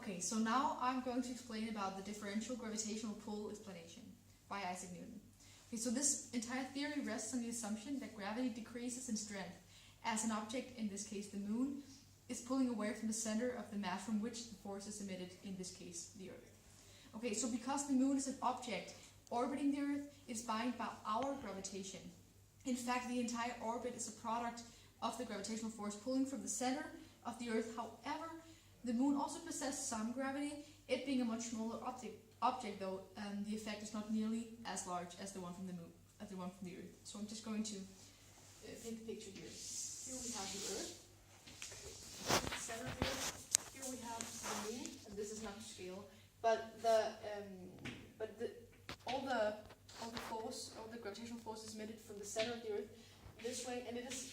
Okay, so now I'm going to explain about the differential gravitational pull explanation by Isaac Newton. Okay, so this entire theory rests on the assumption that gravity decreases in strength as an object, in this case the moon, is pulling away from the center of the mass from which the force is emitted, in this case the Earth. Okay, so because the moon is an object orbiting the Earth, it's bound by our gravitation. In fact, the entire orbit is a product of the gravitational force pulling from the center of the Earth. However, the moon also possesses some gravity. It being a much smaller object though, the effect is not nearly as large as the one from the moon, as the one from the Earth. So I'm just going to paint the picture here. Here we have the Earth, the center of the Earth. Here we have the moon, and this is not to scale, but all the gravitational force is emitted from the center of the Earth this way, and it is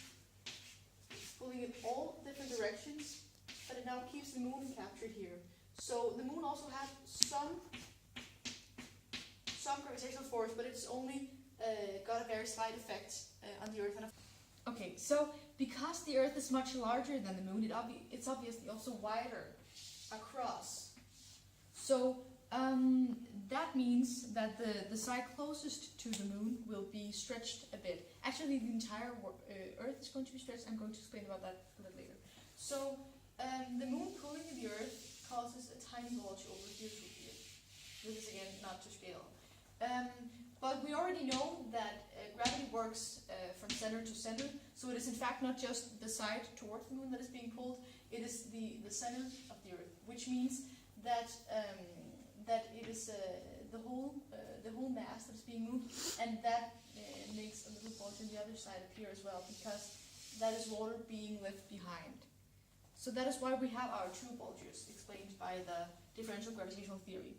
pulling in all different directions. But it now keeps the moon captured here. So the moon also has some gravitational force, but it's only got a very slight effect on the Earth. Okay, so because the Earth is much larger than the moon, it's obviously also wider across. So that means that the side closest to the moon will be stretched a bit. Actually, the entire Earth is going to be stretched. I'm going to explain about that a little later. So the moon pulling the Earth causes a tiny bulge over here to here. This is again not to scale. But we already know that gravity works from center to center, so it is in fact not just the side towards the moon that is being pulled, it is the center of the Earth, which means that that it is the whole mass that is being moved, and that makes a little bulge on the other side appear as well, because that is water being left behind. So that is why we have our true bulges explained by the differential gravitational theory.